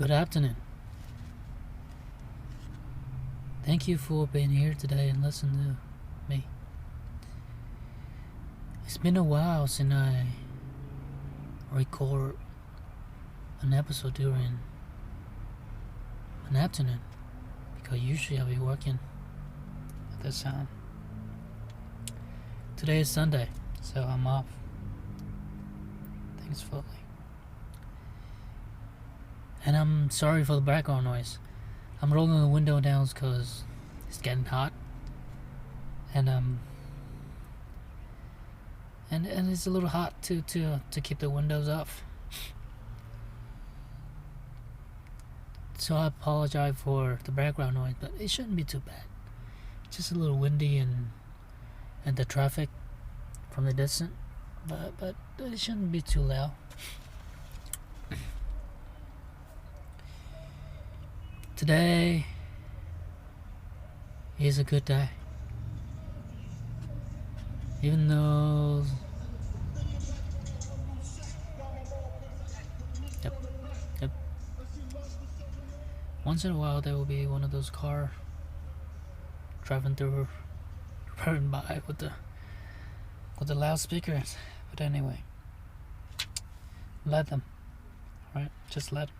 Good afternoon. Thank you for being here today and listening to me. It's been a while since I record an episode during an afternoon because usually I'll be working at this time. Today is Sunday, so I'm off. Thankfully. And I'm sorry for the background noise. I'm rolling the window down because it's getting hot. And it's a little hot to keep the windows off. So I apologize for the background noise, but it shouldn't be too bad. It's just a little windy and the traffic from the distance, but it shouldn't be too loud. Today is a good day. Even though Yep. Once in a while there will be one of those cars driving by with the loudspeakers. But anyway, let them. Alright? Just let them.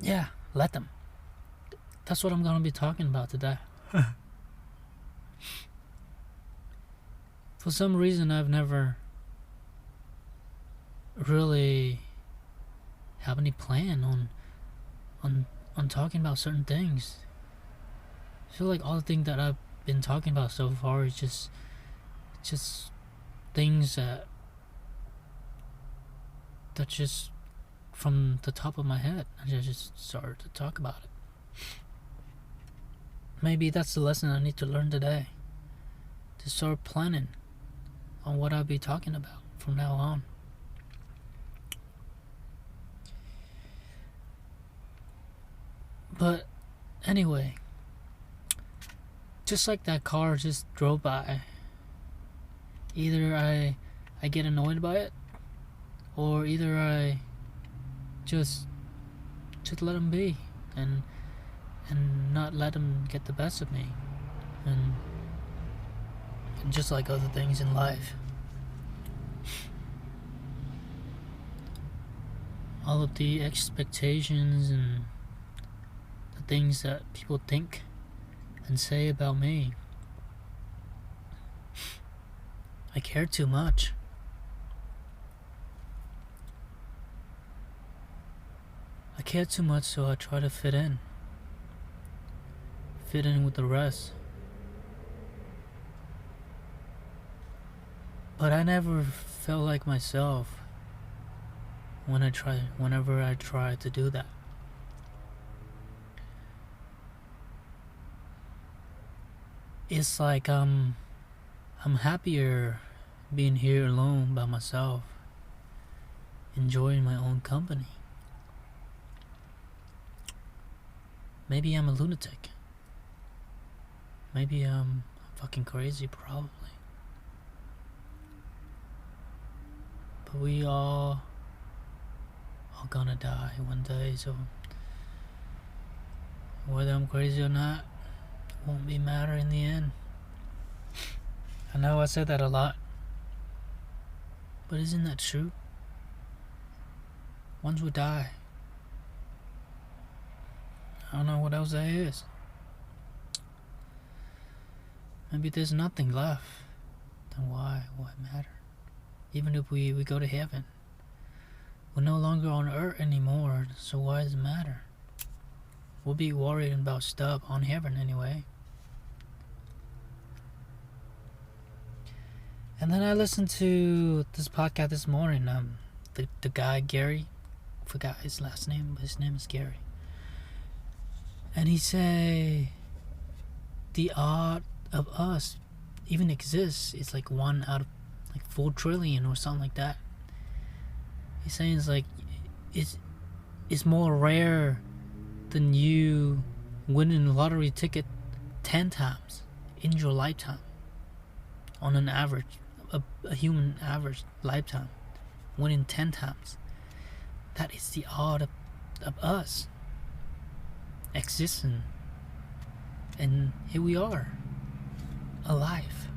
Yeah, let them. That's what I'm going to be talking about today. For some reason, I've never really have any plan on talking about certain things. I feel like all the things that I've been talking about so far is just things that just from the top of my head. I just started to talk about it. Maybe that's the lesson I need to learn today. To start planning on what I'll be talking about from now on. But anyway, just like that car just drove by, either I get annoyed by it, or either I just let them be and not let them get the best of me, and just like other things in life, all of the expectations and the things that people think and say about me, I care too much. I care too much, so I try to fit in with the rest. But I never felt like myself whenever I try to do that. It's like I'm happier being here alone by myself, enjoying my own company. Maybe I'm a lunatic. Maybe I'm fucking crazy, probably. But we all gonna die one day, so whether I'm crazy or not won't be matter in the end. I know I said that a lot, but isn't that true? Once we die, I don't know what else there is. Maybe there's nothing left. Then why matter? Even if we go to heaven, we're no longer on earth anymore, so why does it matter? We'll be worried about stuff on heaven anyway. And then I listened to this podcast this morning. The guy Gary, I forgot his last name, but his name is Gary. And he say the odd of us even exists. It's like 1 out of like 4 trillion or something like that. He's saying it's like it's more rare than you winning a lottery ticket 10 times in your lifetime on an average a human average lifetime, 1 in 10 times. That is the odd of us existing, and here we are, alive.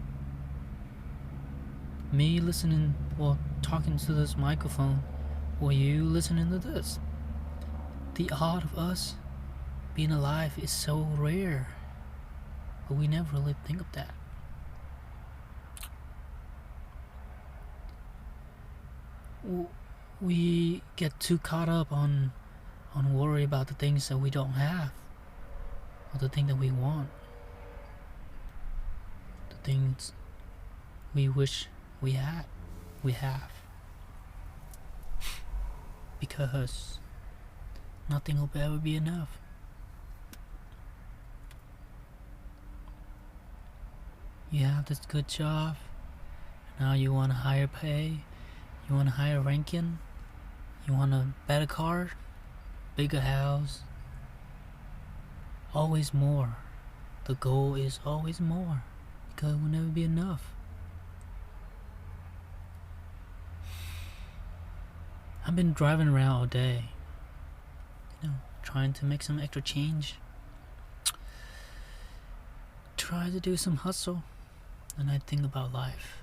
Me listening or talking to this microphone, or you listening to this. The odd of us being alive is so rare, but we never really think of that. We get too caught up on worry about the things that we don't have, or the thing that we want, the things we wish we have, because nothing will ever be enough. You have this good job, now you want a higher pay, you want a higher ranking, you want a better car, bigger house, always more. The goal is always more, because it will never be enough. I've been driving around all day, trying to make some extra change, try to do some hustle, and I think about life.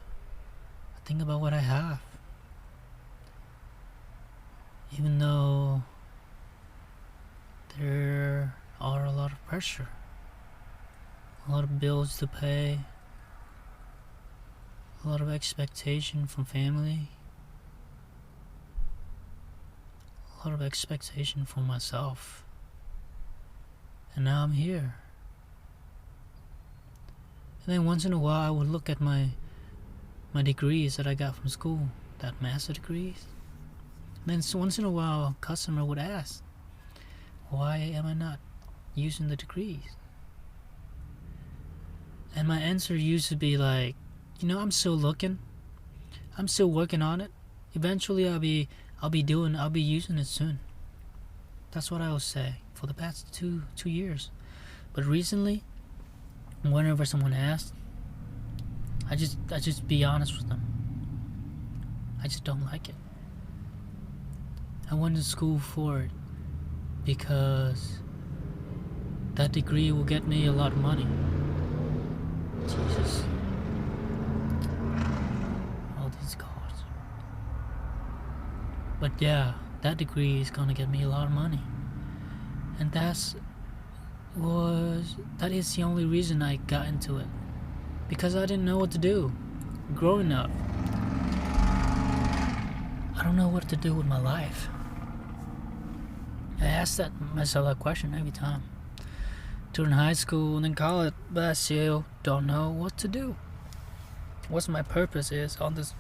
I think about what I have. Even though there are a lot of pressure, a lot of bills to pay, a lot of expectation from family, a lot of expectation from myself, and now I'm here. And then once in a while I would look at my degrees that I got from school, that master degrees. And then once in a while a customer would ask, why am I not using the degrees? And my answer used to be like, I'm still looking. I'm still working on it. Eventually I'll be using it soon. That's what I will say for the past two years. But recently, whenever someone asks, I just be honest with them. I just don't like it. I went to school for it because that degree will get me a lot of money. Jesus. All these cards. But yeah, that degree is gonna get me a lot of money. And that is the only reason I got into it. Because I didn't know what to do. Growing up, I don't know what to do with my life. I asked myself that question every time. During high school and then college, but I still don't know what to do. What my purpose is on this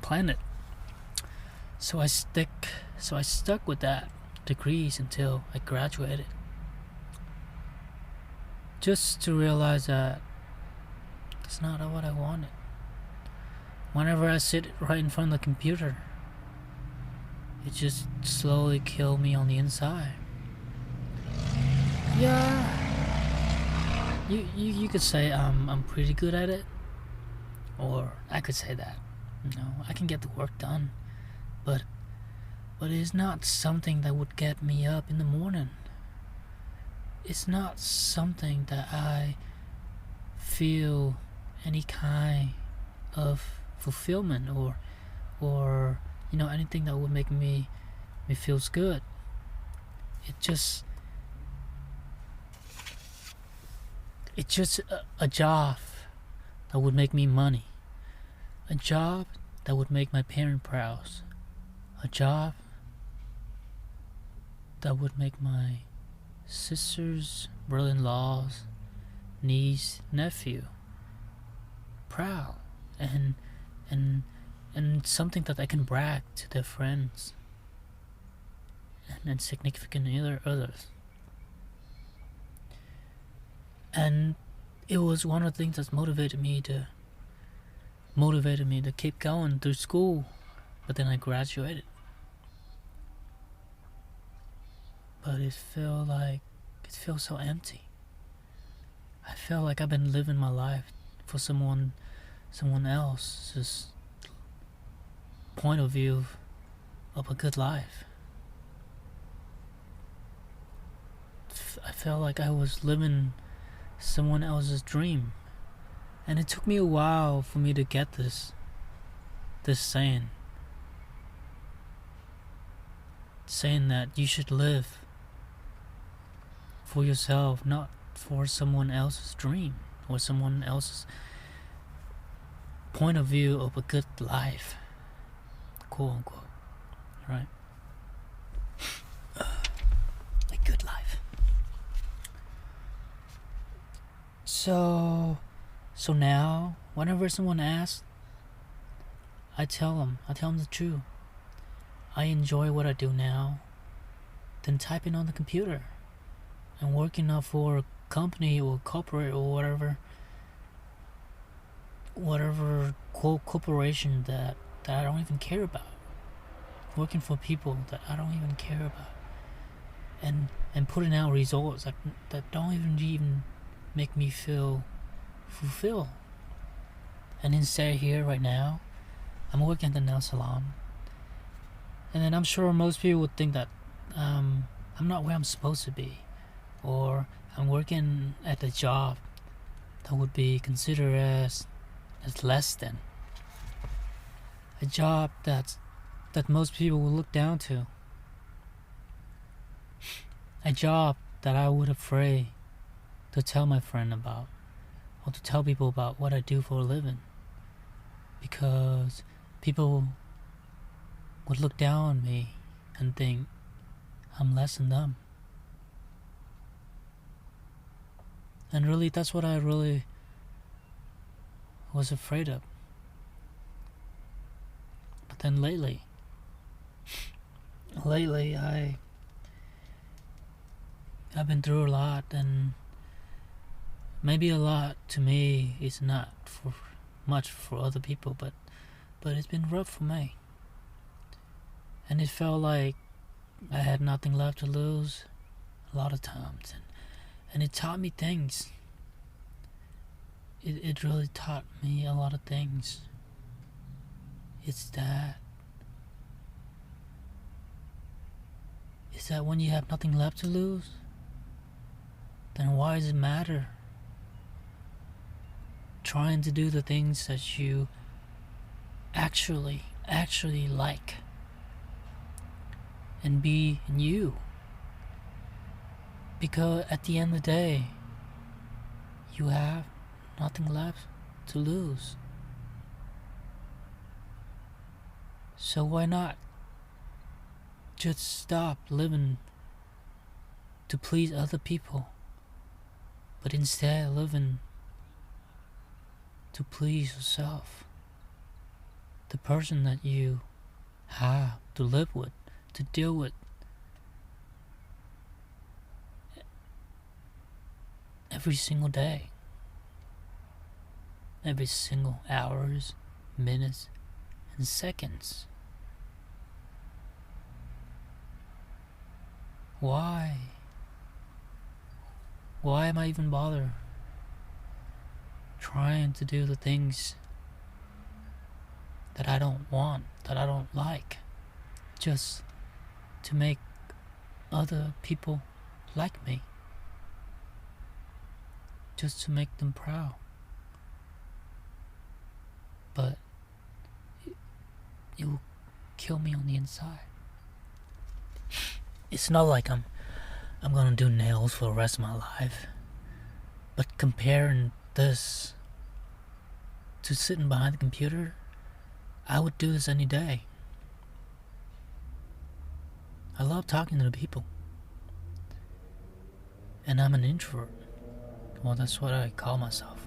planet. So I stuck with that degrees until I graduated. Just to realize that it's not what I wanted. Whenever I sit right in front of the computer, it just slowly killed me on the inside. Yeah, you could say I'm pretty good at it, or I could say that I can get the work done, but it's not something that would get me up in the morning. It's not something that I feel any kind of fulfillment or anything that would make me feels good. It's just a job that would make me money, a job that would make my parents proud, a job that would make my sisters, brother-in-laws, niece, nephew proud, and something that I can brag to their friends and significant others. And it was one of the things that motivated me to keep going through school. But then I graduated. But it feels so empty. I feel like I've been living my life for someone someone else's point of view of a good life. I felt like I was living someone else's dream. And it took me a while for me to get this saying that you should live for yourself, not for someone else's dream or someone else's point of view of a good life, quote unquote, right? A good life. So now, whenever someone asks, I tell them the truth. I enjoy what I do now than typing on the computer and working up for a company or corporate or whatever quote corporation that I don't even care about. Working for people that I don't even care about. And putting out results that don't even make me feel fulfilled. And instead here right now, I'm working at the nail salon. And then I'm sure most people would think that I'm not where I'm supposed to be. Or I'm working at a job that would be considered as less than. A job that most people will look down to. A job that I would afraid to tell my friend about. Or to tell people about what I do for a living. Because people would look down on me and think I'm less than them. And really, that's what I really was afraid of. But then lately, I've been through a lot, and maybe a lot to me is not for much for other people, but it's been rough for me. And it felt like I had nothing left to lose a lot of times. And it taught me things. It really taught me a lot of things. It's that when you have nothing left to lose, then why does it matter? Trying to do the things that you actually like. And be you. Because at the end of the day, you have nothing left to lose. So why not just stop living to please other people, but instead living to please yourself, the person that you have to live with, to deal with every single day, every single hours, minutes, and seconds. Why am I even bother trying to do the things that I don't want, that I don't like, just to make other people like me, just to make them proud? But it will kill me on the inside. It's not like I'm gonna do nails for the rest of my life, but comparing this to sitting behind the computer, I would do this any day. I love talking to the people. And I'm an introvert. Well, that's what I call myself.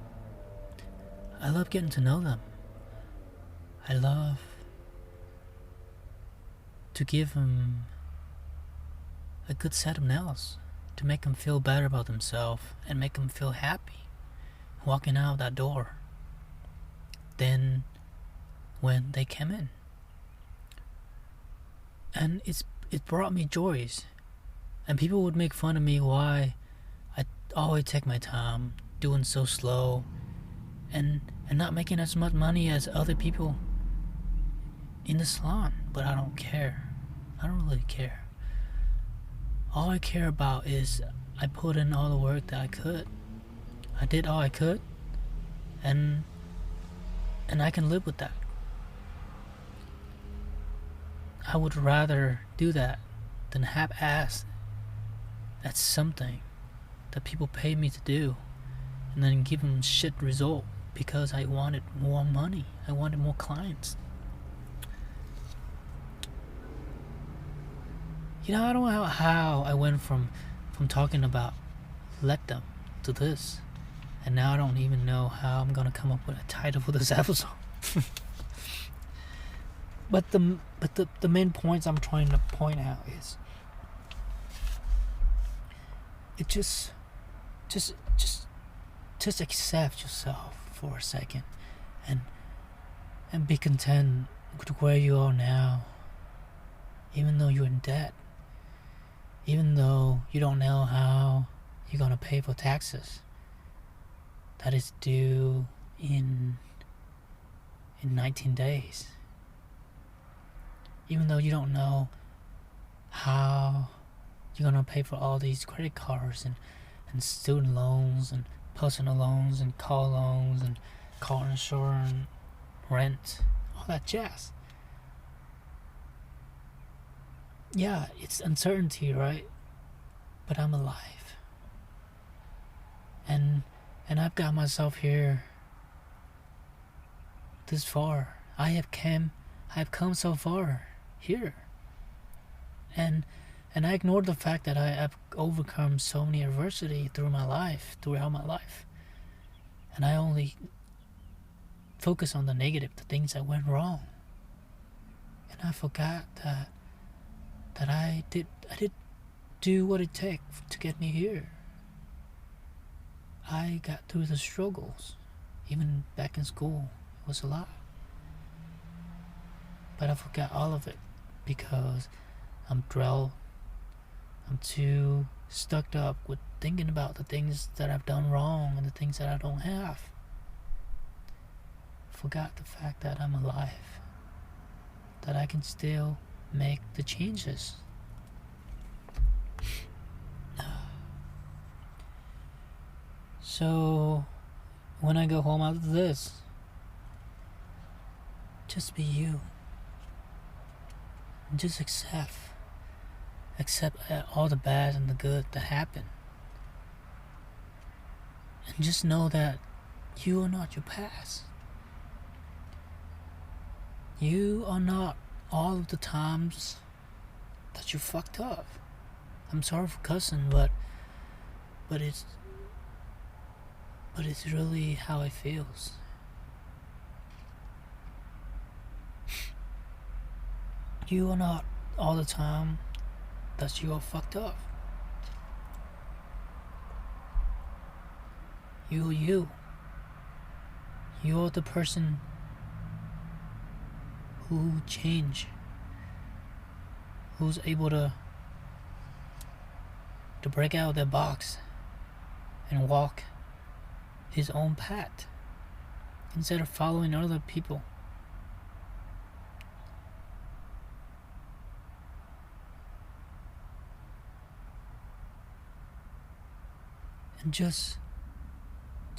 I love getting to know them. I love to give them a good set of nails, to make them feel better about themselves and make them feel happy walking out that door than when they came in. And it brought me joys. And people would make fun of me why I always take my time, doing so slow, and not making as much money as other people in the salon. But I don't care. I don't really care. All I care about is I put in all the work that I could. I did all I could, and I can live with that. I would rather do that than half-ass at something that people pay me to do and then give them shit result because I wanted more money. I wanted more clients. You know, I don't know how I went from talking about let them to this, and now I don't even know how I'm gonna come up with a title for this episode. But the main points I'm trying to point out is it just accept yourself for a second and be content with where you are now, even though you're in debt, even though you don't know how you're gonna pay for taxes that is due in 19 days. Even though you don't know how you're gonna pay for all these credit cards and student loans and personal loans and car loans and car insurance, rent, all that jazz. Yeah, it's uncertainty, right? But I'm alive. And I've got myself here this far. I have come so far here. And I ignored the fact that I have overcome so many adversity throughout my life. And I only focus on the negative, the things that went wrong. And I forgot that I did do what it took to get me here. I got through the struggles. Even back in school, it was a lot. But I forgot all of it because I'm too stuck up with thinking about the things that I've done wrong and the things that I don't have. Forgot the fact that I'm alive, that I can still make the changes. So when I go home after this, just be you. And just accept all the bad and the good that happen. And just know that you are not your past. You are not all of the times that you fucked up. I'm sorry for cussing, but it's really how it feels. You are not all the time that you are fucked up. You are you. You're the person who change, who's able to break out of their box and walk his own path instead of following other people. And just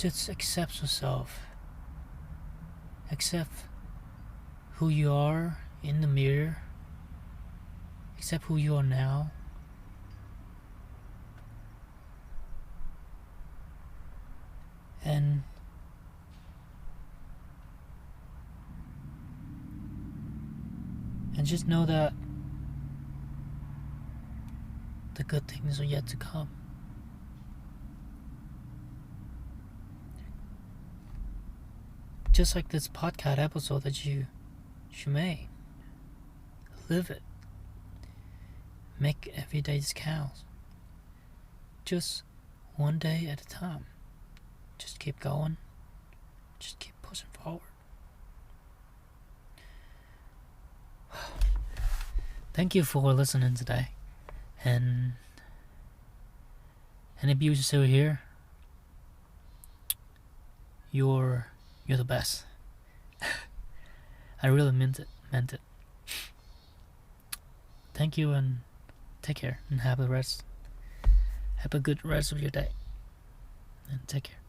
accept yourself. Accept who you are in the mirror. Accept who you are now. And just know that the good things are yet to come. Just like this podcast episode that you made. Live it. Make every day count. Just one day at a time. Just keep going. Just keep pushing forward. Thank you for listening today. And if you're still here, you're You're the best. I really meant it. Thank you, and take care, and have a good rest of your day. And take care.